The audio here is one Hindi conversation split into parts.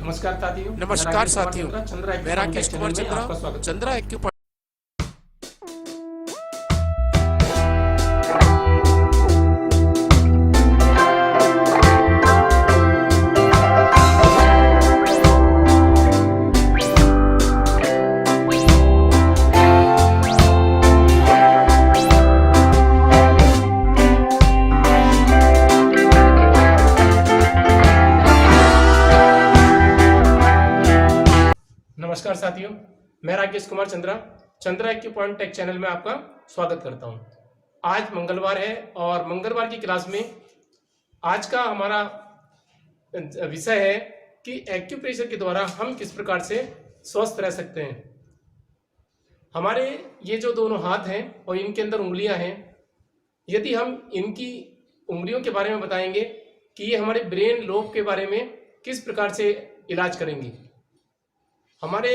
नमस्कार साथियों, मैं राकेश कुमार आपका चंद्रा, स्वागत चंद्रा एक्यूपॉइंट। नमस्कार साथियों, मैं Rakesh Kumar Chandra, Chandra acupoint take channel में आपका स्वागत करता हूं। आज मंगलवार है और मंगलवार की क्लास में आज का हमारा विषय है कि एक्यूप्रेशर के द्वारा हम किस प्रकार से स्वस्थ रह सकते हैं। हमारे ये जो दोनों हाथ हैं और इनके अंदर उंगलियां हैं, यदि हम इनकी उंगलियों के बारे में बताएंगे कि ये हमारे ब्रेन लोब के बारे में किस प्रकार से इलाज करेंगी। हमारे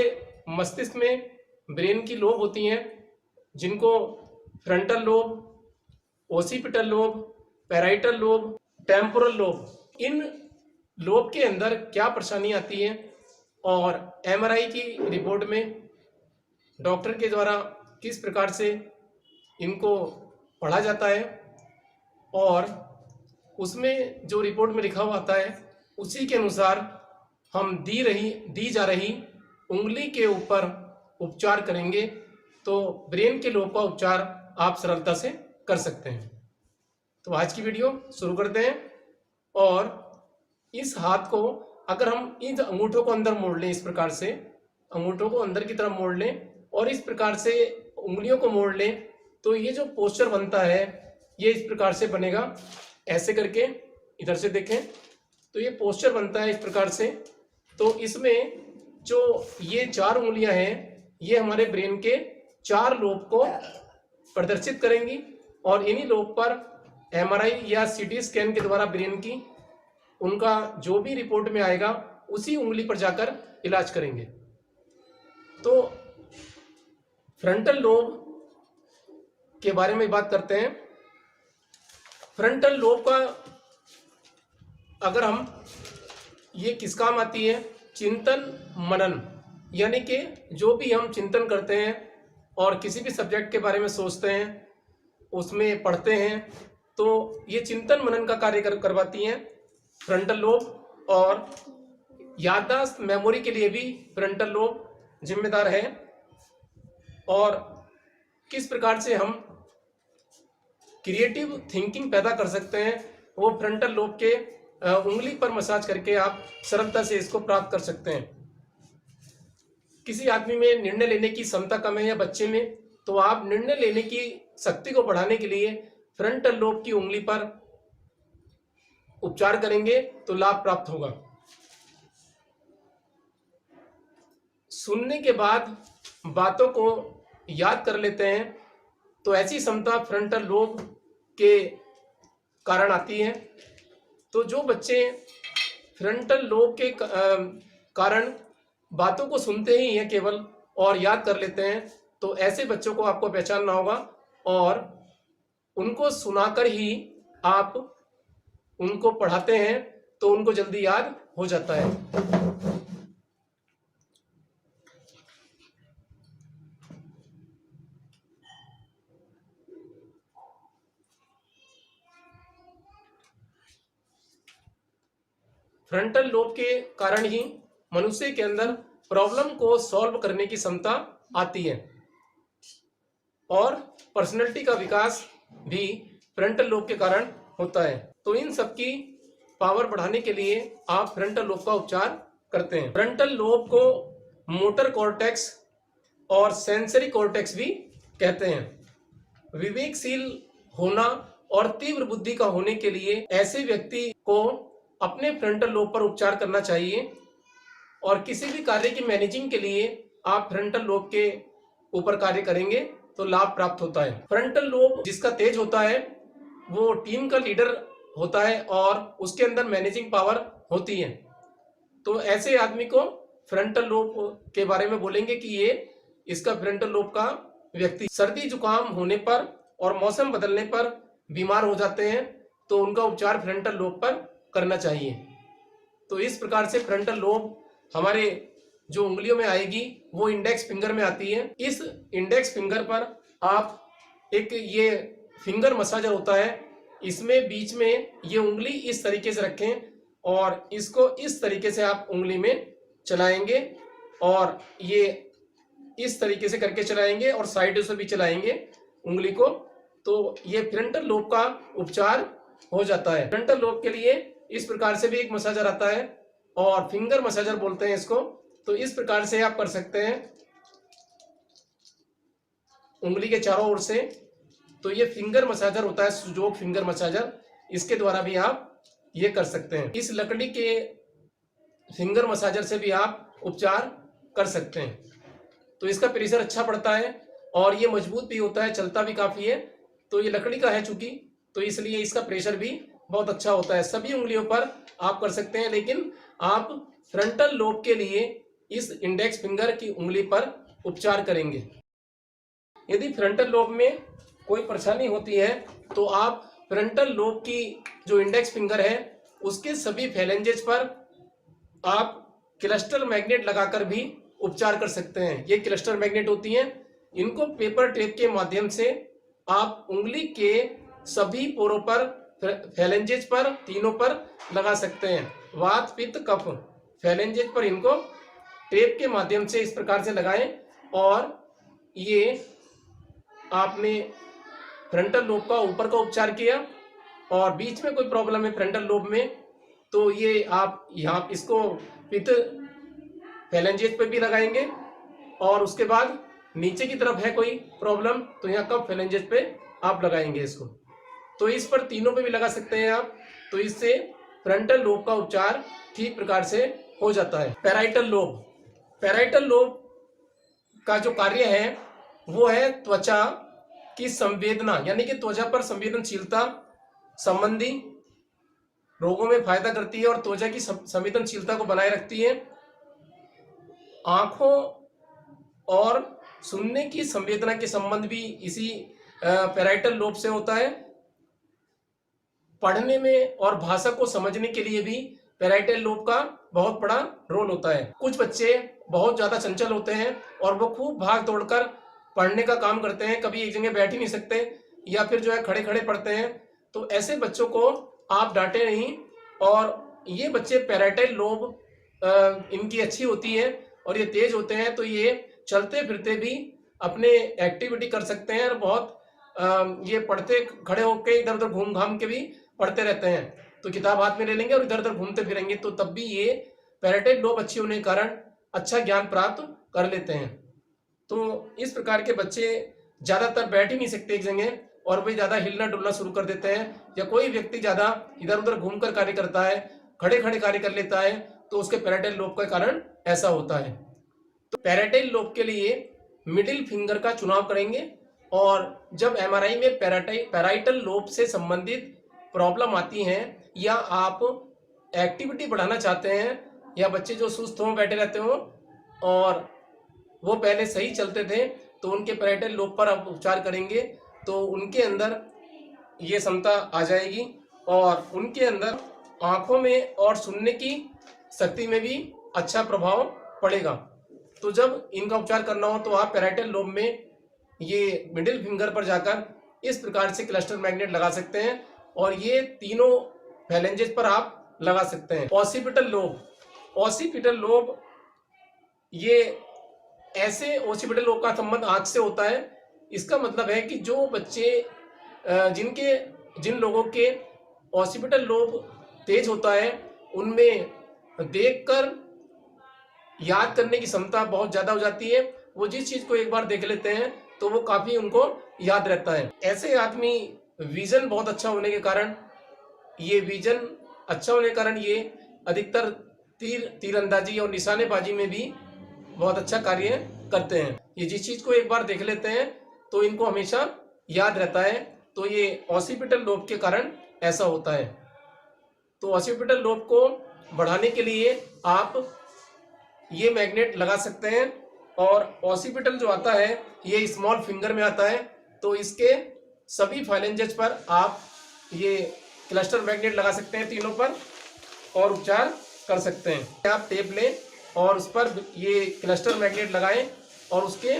मस्तिष्क में ब्रेन की लोब होती हैं, जिनको frontal lobe, occipital lobe, parietal lobe, temporal lobe. इन लोब के अंदर क्या परेशानी आती है और एमआरआई की रिपोर्ट में डॉक्टर के द्वारा किस प्रकार से इनको पढ़ा जाता है और उसमें जो रिपोर्ट में लिखा हुआ आता है उसी के अनुसार हम दी जा रही उंगली के ऊपर उपचार करेंगे, तो ब्रेन के लोब का उपचार आप सरलता से कर सकते हैं। तो आज की वीडियो शुरू करते हैं। और इस हाथ को अगर हम इन अंगूठों को अंदर मोड़ लें, इस प्रकार से अंगूठों को अंदर की तरफ मोड़ लें और इस प्रकार से उंगलियों को मोड़ लें, तो ये जो पोस्चर बनता है ये इस प्रकार से बनेगा। ऐसे करके इधर से देखें तो ये पोस्चर बनता है इस प्रकार से। तो इसमें जो ये चार उंगलियां हैं ये हमारे ब्रेन के चार लोब को प्रदर्शित करेंगी और इन्हीं लोब पर एमआरआई या सीटी स्कैन के द्वारा ब्रेन की उनका जो भी रिपोर्ट में आएगा उसी उंगली पर जाकर इलाज करेंगे। तो फ्रंटल लोब के बारे में बात करते हैं। फ्रंटल लोब का अगर हम ये किस काम आती है, चिंतन मनन, यानी कि जो भी हम चिंतन करते हैं और किसी भी सब्जेक्ट के बारे में सोचते हैं, उसमें पढ़ते हैं, तो ये चिंतन मनन का कार्य करवाती हैं फ्रंटल लोब। और याददाश्त मेमोरी के लिए भी फ्रंटल लोब जिम्मेदार है। और किस प्रकार से हम क्रिएटिव थिंकिंग पैदा कर सकते हैं वो फ्रंटल लोब के उंगली पर मसाज करके आप सरलता से इसको प्राप्त कर सकते हैं। किसी आदमी में निर्णय लेने की क्षमता कम है या बच्चे में, तो आप निर्णय लेने की शक्ति को बढ़ाने के लिए फ्रंटल लोब की उंगली पर उपचार करेंगे तो लाभ प्राप्त होगा। सुनने के बाद बातों को याद कर लेते हैं, तो ऐसी क्षमता फ्रंटल लोब के कारण आती है। तो जो बच्चे फ्रंटल लोब के कारण बातों को सुनते ही हैं केवल और याद कर लेते हैं, तो ऐसे बच्चों को आपको पहचानना होगा और उनको सुनाकर ही आप उनको पढ़ाते हैं तो उनको जल्दी याद हो जाता है। फ्रंटल लोब के कारण ही मनुष्य के अंदर प्रॉब्लम को सॉल्व करने की क्षमता आती है और पर्सनैलिटी का विकास भी फ्रंटल लोब के कारण होता है। तो इन सब की पावर बढ़ाने के लिए आप फ्रंटल लोब का उपचार करते हैं। फ्रंटल लोब को मोटर कॉर्टेक्स और सेंसरी कॉर्टेक्स भी कहते हैं। विवेकशील होना और तीव्र बुद्धि का होने के लिए ऐसे व्यक्ति को अपने फ्रंटल लोब पर उपचार करना चाहिए। और किसी भी कार्य की मैनेजिंग के लिए आप फ्रंटल लोब के ऊपर कार्य करेंगे तो लाभ प्राप्त होता है। फ्रंटल लोब जिसका तेज होता है वो टीम का लीडर होता है और उसके अंदर मैनेजिंग पावर होती है। तो ऐसे आदमी को फ्रंटल लोब के बारे में बोलेंगे कि ये इसका फ्रंटल लोब का व्यक्ति सर्दी जुकाम होने पर और मौसम बदलने पर बीमार हो जाते हैं, तो उनका उपचार फ्रंटल लोब पर करना चाहिए। तो इस प्रकार से फ्रंटल लोब हमारे जो उंगलियों में आएगी वो इंडेक्स फिंगर में आती है। इस इंडेक्स फिंगर पर आप एक ये फिंगर मसाजर होता है, इसमें बीच में ये उंगली इस तरीके से रखें और इसको इस तरीके से आप उंगली में चलाएंगे और ये इस तरीके से करके चलाएंगे और साइड से भी चलाएंगे उंगली को, तो ये फ्रंटल लोब का उपचार हो जाता है। फ्रंटल लोब के लिए इस प्रकार से भी एक मसाजर आता है और फिंगर मसाजर बोलते हैं इसको। तो इस प्रकार से आप कर सकते हैं उंगली के चारों ओर से। तो ये फिंगर मसाजर होता है, सुजोग फिंगर मसाजर, इसके द्वारा भी आप ये कर सकते हैं। इस लकड़ी के फिंगर मसाजर से भी आप उपचार कर सकते हैं। तो इसका प्रेशर अच्छा पड़ता है और ये मजबूत भी होता है, चलता भी काफी है। तो ये लकड़ी का है चूंकि, तो इसलिए इसका प्रेशर भी बहुत अच्छा होता है। सभी उंगलियों पर आप कर सकते हैं, लेकिन आप फ्रंटल लोब के लिए इस इंडेक्स फिंगर की उंगली पर उपचार करेंगे। यदि फ्रंटल लोब में कोई परेशानी होती है तो आप फ्रंटल लोब की जो इंडेक्स फिंगर है उसके सभी फैलेंजेस पर आप क्लस्टर मैग्नेट लगाकर भी उपचार कर सकते हैं। ये क्लस्टर मैग्नेट होती हैं, इनको पेपर टेप के माध्यम से आप उंगली के सभी पोरों पर, फैलेंजेस पर, तीनों पर लगा सकते हैं। वात, पित्त, कफ, फैलेंजेस पर इनको टेप के माध्यम से इस प्रकार से लगाएं और ये आपने फ्रंटल लोब का ऊपर का उपचार किया और बीच में कोई प्रॉब्लम है फ्रंटल लोब में, तो ये आप यहाँ इसको पित्त फैलेंजेस पे भी लगाएंगे और उसके बाद नीचे की तरफ है कोई प्रॉब्लम तो यहाँ कफ फैलेंजेस पे आप लगाएंगे इसको। तो इस पर तीनों पे भी लगा सकते हैं आप। तो इससे फ्रंटल लोब का उपचार ठीक प्रकार से हो जाता है। पैराइटल लोब, पैराइटल लोब का जो कार्य है वो है त्वचा की संवेदना, यानी कि त्वचा पर संवेदनशीलता संबंधी रोगों में फायदा करती है और त्वचा की संवेदनशीलता को बनाए रखती है। आंखों और सुनने की संवेदना के संबंध भी इसी पैराइटल लोब से होता है। पढ़ने में और भाषा को समझने के लिए भी पैराइटल लोब का बहुत बड़ा रोल होता है। कुछ बच्चे बहुत ज्यादा चंचल होते हैं और वो खूब भाग दौड़कर पढ़ने का काम करते हैं, कभी एक जगह बैठ ही नहीं सकते या फिर जो है खड़े खड़े पढ़ते हैं। तो ऐसे बच्चों को आप डांटे नहीं, और ये बच्चे पैराइटल लोब इनकी अच्छी होती है और ये तेज होते हैं, तो ये चलते फिरते भी अपने एक्टिविटी कर सकते हैं और बहुत ये पढ़ते खड़े होकर इधर उधर घूम घाम के भी पढ़ते रहते हैं। तो किताब हाथ में ले लेंगे और इधर उधर घूमते फिरेंगे, तो तब भी ये पैराइटल लोब अच्छी होने के कारण अच्छा ज्ञान प्राप्त कर लेते हैं। तो इस प्रकार के बच्चे ज्यादातर बैठ ही नहीं सकते एक जगह और वे ज्यादा हिलना डुलना शुरू कर देते हैं, या कोई व्यक्ति ज्यादा इधर उधर घूमकर कार्य करता है, खड़े खड़े कार्य कर लेता है, तो उसके पैराइटल लोब के कारण ऐसा होता है। तो पैराइटल लोब के लिए मिडिल फिंगर का चुनाव करेंगे, और जब एमआरआई में पैराइटल लोब से संबंधित प्रॉब्लम आती है या आप एक्टिविटी बढ़ाना चाहते हैं, या बच्चे जो सुस्त हों, बैठे रहते हो और वो पहले सही चलते थे, तो उनके पैराइटल लोब पर आप उपचार करेंगे तो उनके अंदर ये क्षमता आ जाएगी और उनके अंदर आंखों में और सुनने की शक्ति में भी अच्छा प्रभाव पड़ेगा। तो जब इनका उपचार करना हो तो आप पैराइटल लोब में ये मिडिल फिंगर पर जाकर इस प्रकार से क्लस्टर मैग्नेट लगा सकते हैं और ये तीनों फैलेंजेस पर आप लगा सकते हैं। ऑसिपिटल लोब, ऑसिपिटल लोब ये ऐसे ऑसिपिटल लोब का संबंध आंख से होता है। इसका मतलब है कि जो बच्चे जिन लोगों के ऑसिपिटल लोब तेज होता है उनमें देखकर याद करने की क्षमता बहुत ज्यादा हो जाती है। वो जिस चीज को एक बार देख लेते हैं तो वो काफी उनको याद रहता है। ऐसे आदमी विजन बहुत अच्छा होने के कारण, ये विजन अच्छा होने के कारण ये अधिकतर तीरंदाजी और निशानेबाजी में भी बहुत अच्छा कार्य करते हैं। ये जिस चीज को एक बार देख लेते हैं तो इनको हमेशा याद रहता है। तो ये ऑसिपिटल लोब के कारण ऐसा होता है। तो ऑसिपिटल लोब को बढ़ाने के लिए आप ये मैग्नेट लगा सकते हैं, और ऑसिपिटल जो आता है ये स्मॉल फिंगर में आता है, तो इसके सभी फाइलेंजेस पर आप ये क्लस्टर मैग्नेट लगा सकते हैं तीनों पर और उपचार कर सकते हैं। आप टेप लें और उस पर ये क्लस्टर मैग्नेट लगाएं और उसके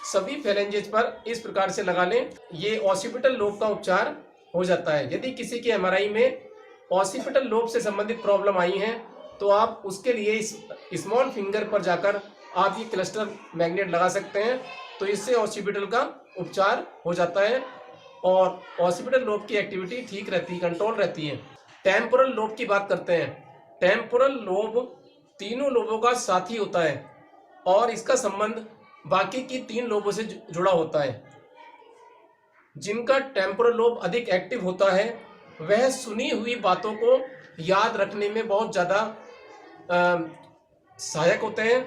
सभी फेलेंजेज पर इस प्रकार से लगा लें। ये ऑसिपिटल लोब का उपचार हो जाता है। यदि किसी के एमआरआई में ऑसिपिटल लोब से संबंधित प्रॉब्लम आई है तो आप उसके लिए इस स्मॉल फिंगर पर जाकर आप ये क्लस्टर मैग्नेट लगा सकते हैं। तो इससे ऑसिपिटल का उपचार हो जाता है और ऑसिपिटल लोब की एक्टिविटी ठीक रहती है, कंट्रोल रहती है। टेम्पोरल लोब की बात करते हैं। टेम्पोरल लोब तीनों लोबों का साथी होता है और इसका संबंध बाकी की 3 लोबों से जुड़ा होता है। जिनका टेम्पोरल लोब अधिक एक्टिव होता है वह सुनी हुई बातों को याद रखने में बहुत ज़्यादा सहायक होते हैं।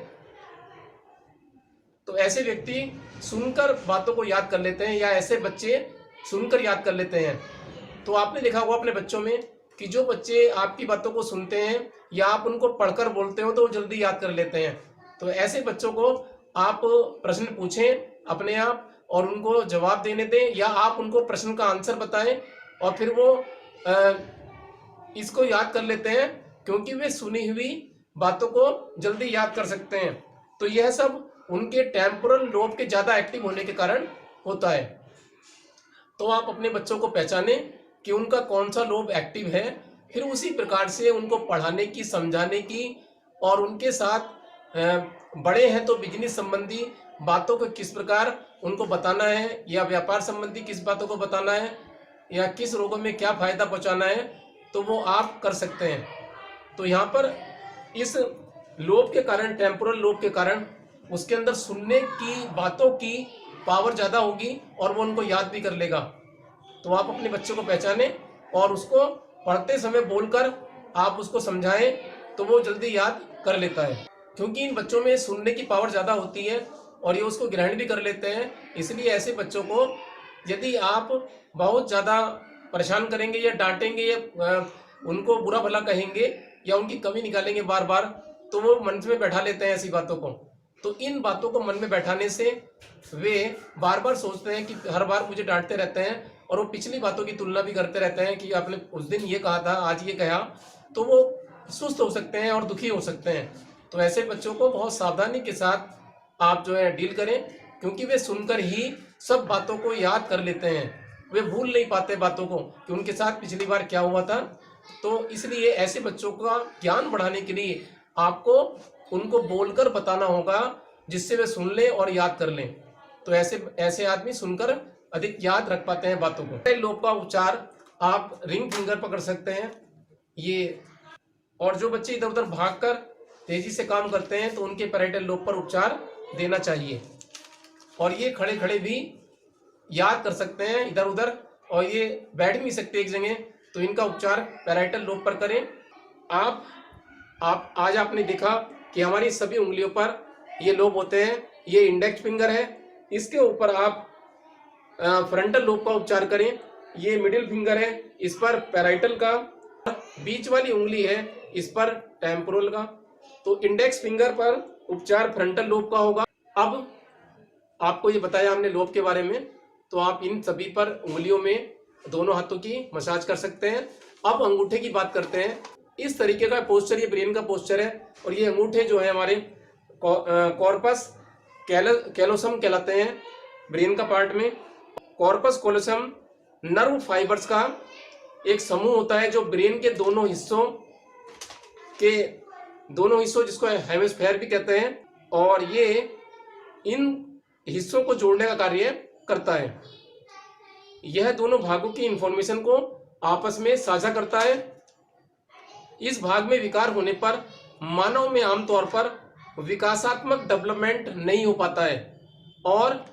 तो ऐसे व्यक्ति सुनकर बातों को याद कर लेते हैं या ऐसे बच्चे सुनकर याद कर लेते हैं। तो आपने देखा होगा अपने बच्चों में कि जो बच्चे आपकी बातों को सुनते हैं या आप उनको पढ़कर बोलते हो तो वो जल्दी याद कर लेते हैं। तो ऐसे बच्चों को आप प्रश्न पूछें अपने आप और उनको जवाब देने दें या आप उनको प्रश्न का आंसर बताएं और फिर वो इसको याद कर लेते हैं क्योंकि वे सुनी हुई बातों को जल्दी याद कर सकते हैं। तो यह सब उनके टेम्पोरल लोब के ज़्यादा एक्टिव होने के कारण होता है। तो आप अपने बच्चों को पहचानें कि उनका कौन सा लोब एक्टिव है, फिर उसी प्रकार से उनको पढ़ाने की, समझाने की और उनके साथ बड़े हैं तो बिजनेस संबंधी बातों को किस प्रकार उनको बताना है या व्यापार संबंधी किस बातों को बताना है या किस रोगों में क्या फायदा पहुंचाना है, तो वो आप कर सकते हैं। तो यहाँ पर इस लोब के कारण, टेम्पोरल लोब के कारण उसके अंदर सुनने की बातों की पावर ज़्यादा होगी और वो उनको याद भी कर लेगा। तो आप अपने बच्चों को पहचानें और उसको पढ़ते समय बोलकर आप उसको समझाएं तो वो जल्दी याद कर लेता है। क्योंकि इन बच्चों में सुनने की पावर ज़्यादा होती है और ये उसको ग्रहण भी कर लेते हैं। इसलिए ऐसे बच्चों को यदि आप बहुत ज़्यादा परेशान करेंगे या डांटेंगे या उनको बुरा भला कहेंगे या उनकी कमी निकालेंगे बार बार, तो वो मन में बैठा लेते हैं ऐसी बातों को। तो इन बातों को मन में बैठाने से वे बार बार सोचते हैं कि हर बार मुझे डांटते रहते हैं और वो पिछली बातों की तुलना भी करते रहते हैं कि आपने उस दिन ये कहा था, आज ये कहा, तो वो सुस्त हो सकते हैं और दुखी हो सकते हैं। तो ऐसे बच्चों को बहुत सावधानी के साथ आप जो है डील करें क्योंकि वे सुनकर ही सब बातों को याद कर लेते हैं। वे भूल नहीं पाते बातों को कि उनके साथ पिछली बार क्या हुआ था। तो इसलिए ऐसे बच्चों का ज्ञान बढ़ाने के लिए आपको उनको बोलकर बताना होगा जिससे वे सुन लें और याद कर लें। तो ऐसे आदमी सुनकर अधिक याद रख पाते हैं बातों को। लोब का उपचार आप रिंग फिंगर पकड़ सकते हैं ये, और जो बच्चे इधर उधर भागकर तेजी से काम करते हैं तो उनके पैराइटल लोब पर उपचार देना चाहिए। और ये खड़े खड़े भी याद कर सकते हैं इधर उधर और ये बैठ नहीं सकते एक जगह, तो इनका उपचार पैराइटल लोब पर करें। आप आज आपने देखा कि हमारी सभी उंगलियों पर ये लोब होते हैं। ये इंडेक्स फिंगर है, इसके ऊपर आप फ्रंटल लोब का उपचार करें। ये मिडिल फिंगर है, इस पर पैराइटल का, बीच वाली उंगली है इस पर टेम्पोरल का। तो इंडेक्स फिंगर पर उपचार फ्रंटल लोब का होगा। अब आपको ये बताया हमने लोब के बारे में, तो आप इन सभी पर उंगलियों में दोनों हाथों की मसाज कर सकते हैं। अब अंगूठे की बात करते हैं। इस तरीके का पोस्चर ये ब्रेन का पोस्चर है और ये अंगूठे जो है हमारे कॉर्पस कैलोसम कहलाते हैं ब्रेन का पार्ट में। कॉर्पस कैलोसम नर्व फाइबर्स का एक समूह होता है जो ब्रेन के दोनों हिस्सों जिसको हेमिस्फेयर भी कहते हैं, और ये इन हिस्सों को जोड़ने का कार्य करता है। यह दोनों भागों की इंफॉर्मेशन को आपस में साझा करता है। इस भाग में विकार होने पर मानव में आमतौर पर विकासात्मक डेवलपमेंट नहीं हो पाता है और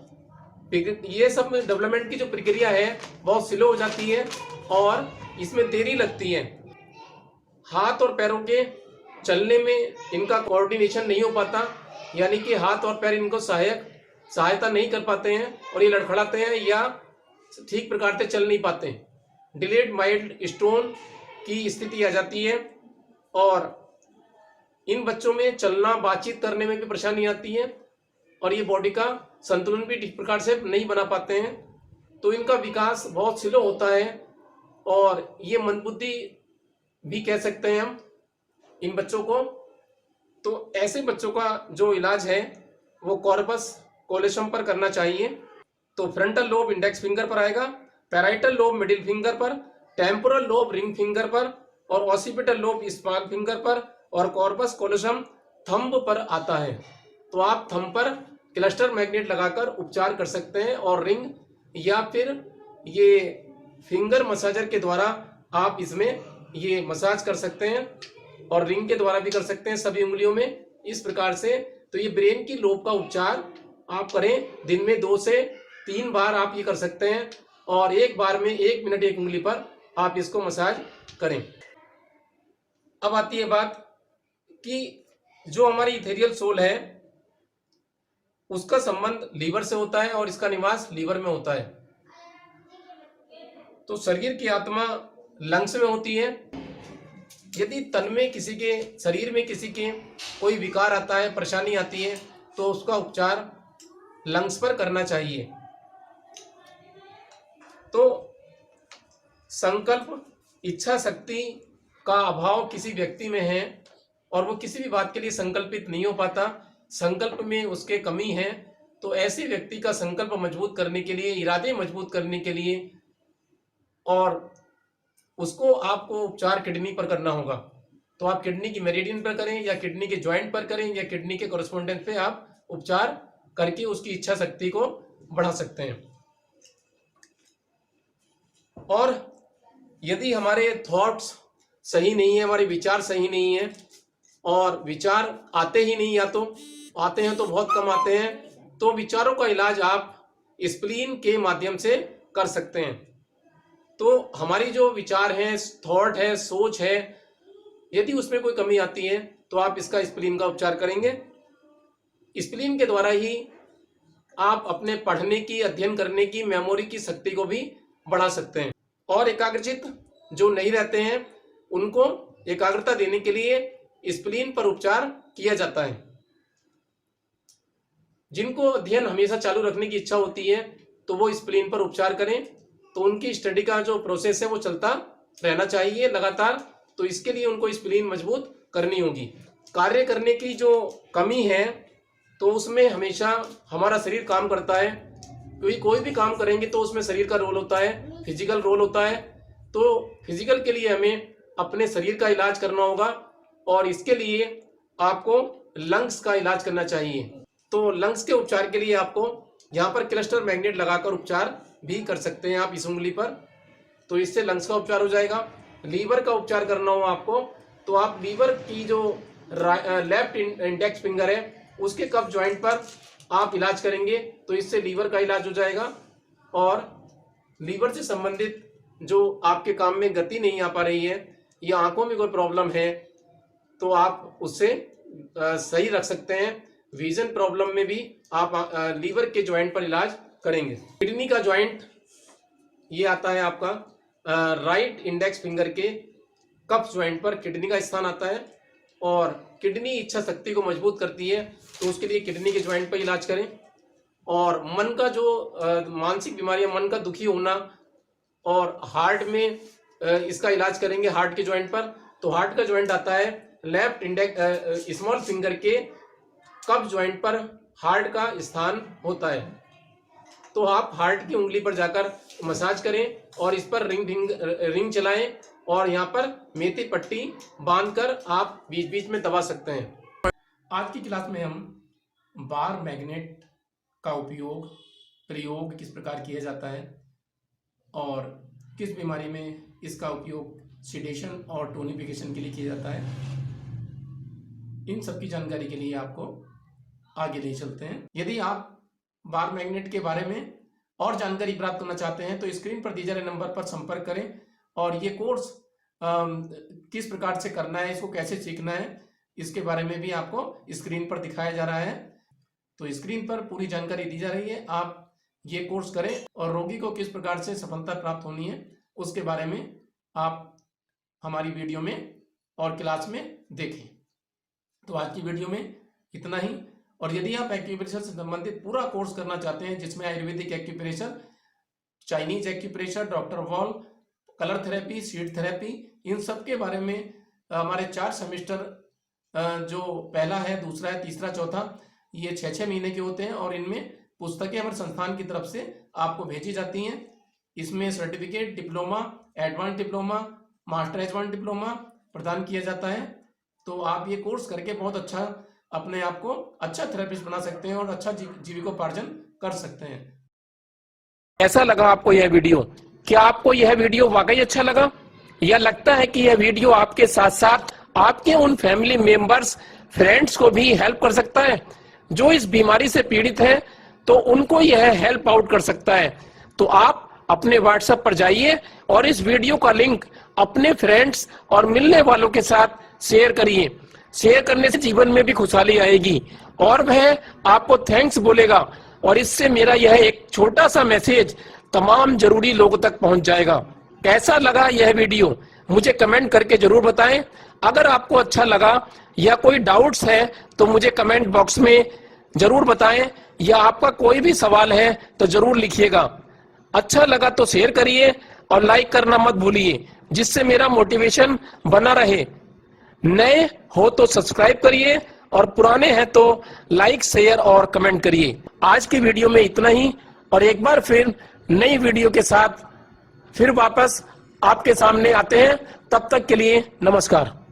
ये सब डेवलपमेंट की जो प्रक्रिया है बहुत स्लो हो जाती है और इसमें देरी लगती है। हाथ और पैरों के चलने में इनका कोऑर्डिनेशन नहीं हो पाता, यानी कि हाथ और पैर इनको सहायता नहीं कर पाते हैं और ये लड़खड़ाते हैं या ठीक प्रकार से चल नहीं पाते। डिलेड माइल्ड स्टोन की स्थिति आ जाती है और इन बच्चों में चलना, बातचीत करने में भी परेशानी आती है और ये बॉडी का संतुलन भी ठीक प्रकार से नहीं बना पाते हैं। तो इनका विकास बहुत स्लो होता है और ये मंदबुद्धि भी कह सकते हैं हम इन बच्चों को। तो ऐसे बच्चों का जो इलाज है वो कॉर्पस कोलोसम पर करना चाहिए। तो फ्रंटल लोब इंडेक्स फिंगर पर आएगा, पैराइटल लोब मिडिल फिंगर पर, टेम्पोरल लोब रिंग फिंगर पर और ऑसिपिटल लोब स्मॉल फिंगर पर और कॉर्पस कोलोसम थंब पर आता है। तो आप थंब पर क्लस्टर मैग्नेट लगाकर उपचार कर सकते हैं और रिंग या फिर ये फिंगर मसाजर के द्वारा आप इसमें ये मसाज कर सकते हैं और रिंग के द्वारा भी कर सकते हैं सभी उंगलियों में इस प्रकार से। तो ये ब्रेन की लोब का उपचार आप करें, दिन में 2 से 3 बार आप ये कर सकते हैं और एक बार में 1 मिनट एक उंगली पर आप इसको मसाज करें। अब आती है बात कि जो हमारी इथेरियल सोल है उसका संबंध लीवर से होता है और इसका निवास लीवर में होता है। तो शरीर की आत्मा लंग्स में होती है। यदि तन में किसी के शरीर में किसी के कोई विकार आता है, परेशानी आती है, तो उसका उपचार लंग्स पर करना चाहिए। तो संकल्प इच्छा शक्ति का अभाव किसी व्यक्ति में है और वो किसी भी बात के लिए संकल्पित नहीं हो पाता, संकल्प में उसके कमी है, तो ऐसे व्यक्ति का संकल्प मजबूत करने के लिए, इरादे मजबूत करने के लिए और उसको आपको उपचार किडनी पर करना होगा। तो आप किडनी की मेरिडियन पर करें या किडनी के जॉइंट पर करें या किडनी के कॉरेस्पोंडेंस पे आप उपचार करके उसकी इच्छा शक्ति को बढ़ा सकते हैं। और यदि हमारे थॉट्स सही नहीं है, हमारे विचार सही नहीं है और विचार आते ही नहीं, या तो आते हैं तो बहुत कम आते हैं, तो विचारों का इलाज आप स्प्लीन के माध्यम से कर सकते हैं। तो हमारी जो विचार है, थॉट है, सोच है, यदि उसमें कोई कमी आती है तो आप इसका स्प्लीन का उपचार करेंगे। स्प्लीन के द्वारा ही आप अपने पढ़ने की, अध्ययन करने की, मेमोरी की शक्ति को भी बढ़ा सकते हैं। और एकाग्रचित जो नहीं रहते हैं उनको एकाग्रता देने के लिए स्प्लीन पर उपचार किया जाता है। जिनको अध्ययन हमेशा चालू रखने की इच्छा होती है तो वो स्प्लीन पर उपचार करें, तो उनकी स्टडी का जो प्रोसेस है वो चलता रहना चाहिए लगातार। तो इसके लिए उनको स्प्लीन मजबूत करनी होगी। कार्य करने की जो कमी है तो उसमें हमेशा हमारा शरीर काम करता है, क्योंकि कोई भी काम करेंगे तो उसमें शरीर का रोल होता है, फिजिकल रोल होता है। तो फिजिकल के लिए हमें अपने शरीर का इलाज करना होगा और इसके लिए आपको लंग्स का इलाज करना चाहिए। तो लंग्स के उपचार के लिए आपको यहाँ पर क्लस्टर मैग्नेट लगाकर उपचार भी कर सकते हैं आप इस उंगली पर, तो इससे लंग्स का उपचार हो जाएगा। लीवर का उपचार करना हो आपको तो आप लीवर की जो लेफ्ट इंडेक्स फिंगर है उसके कफ जॉइंट पर आप इलाज करेंगे, तो इससे लीवर का इलाज हो जाएगा। और लीवर से संबंधित जो आपके काम में गति नहीं आ पा रही है या आंखों में कोई प्रॉब्लम है तो आप उससे सही रख सकते हैं। विजन प्रॉब्लम में भी आप लीवर के जॉइंट पर इलाज करेंगे। किडनी का जॉइंट ये आता है आपका राइट इंडेक्स फिंगर के कफ जॉइंट पर किडनी का स्थान आता है और किडनी इच्छा शक्ति को मजबूत करती है, तो उसके लिए किडनी के जॉइंट पर इलाज करें। और मन का जो मानसिक बीमारियां, मन का दुखी होना और हार्ट में इसका इलाज करेंगे हार्ट के जॉइंट पर। तो हार्ट का जॉइंट आता है लेफ्ट इंडेक्स स्मॉल फिंगर के कफ जॉइंट पर हार्ट का स्थान होता है। तो आप हार्ट की उंगली पर जाकर मसाज करें और इस पर रिंग चलाएं और यहाँ पर मेथी पट्टी बांधकर आप बीच बीच में दबा सकते हैं। आज की क्लास में हम बार मैग्नेट का प्रयोग किस प्रकार किया जाता है और किस बीमारी में इसका उपयोग सिडेशन और टोनिफिकेशन के लिए किया जाता है, इन सब की जानकारी के लिए आपको आगे ले चलते हैं। यदि आप बार मैग्नेट के बारे में और जानकारी प्राप्त करना चाहते हैं तो स्क्रीन पर दिए जा रहे नंबर पर संपर्क करें और ये कोर्स किस प्रकार से करना है, इसको कैसे सीखना है, इसके बारे में भी आपको स्क्रीन पर दिखाया जा रहा है। तो स्क्रीन पर पूरी जानकारी दी जा रही है, आप ये कोर्स करें और रोगी को किस प्रकार से सफलता प्राप्त होनी है उसके बारे में आप हमारी वीडियो में और क्लास में देखें। तो आज की वीडियो में इतना ही। और यदि आप एक्यूप्रेशर से संबंधित पूरा कोर्स करना चाहते हैं जिसमें Ayurvedic acupressure, Chinese acupressure, doctor wall, colour therapy, seed therapy, इन सब के बारे में हमारे 4 सेमेस्टर जो पहला है, दूसरा है, तीसरा, चौथा, ये 6-6 महीने के होते हैं और इनमें पुस्तकें हमारे संस्थान की तरफ से आपको भेजी जाती हैं। इसमें certificate, diploma, advance diploma, master advance diploma प्रदान किया जाता है। तो आप ये कोर्स करके बहुत अच्छा अपने आप को अच्छा थेरेपिस्ट बना सकते हैं और अच्छा जीविकोपार्जन कर सकते हैं। कैसा लगा आपको यह वीडियो? क्या आपको यह वीडियो वाकई अच्छा लगा, या लगता है कि यह वीडियो आपके साथ साथ आपके उन फैमिली मेंबर्स, फ्रेंड्स को भी हेल्प कर सकता है जो इस बीमारी से पीड़ित है, तो उनको यह हेल्प आउट कर सकता है? तो आप अपने व्हाट्सएप पर जाइए और इस वीडियो का लिंक अपने फ्रेंड्स और मिलने वालों के साथ शेयर करिए। शेयर करने से जीवन में भी खुशहाली आएगी और वह आपको थैंक्स बोलेगा, और इससे मेरा यह एक छोटा सा मैसेज तमाम जरूरी लोगों तक पहुंच जाएगा। कैसा लगा यह वीडियो मुझे कमेंट करके जरूर बताएं। अगर आपको अच्छा लगा या कोई डाउट्स है तो मुझे कमेंट बॉक्स में जरूर बताएं, या आपका कोई भी सवाल है तो जरूर लिखिएगा। अच्छा लगा तो शेयर करिए और लाइक करना मत भूलिए, जिससे मेरा मोटिवेशन बना रहे। नए हो तो सब्सक्राइब करिए और पुराने हैं तो लाइक, शेयर और कमेंट करिए। आज की वीडियो में इतना ही, और एक बार फिर नई वीडियो के साथ फिर वापस आपके सामने आते हैं। तब तक के लिए नमस्कार।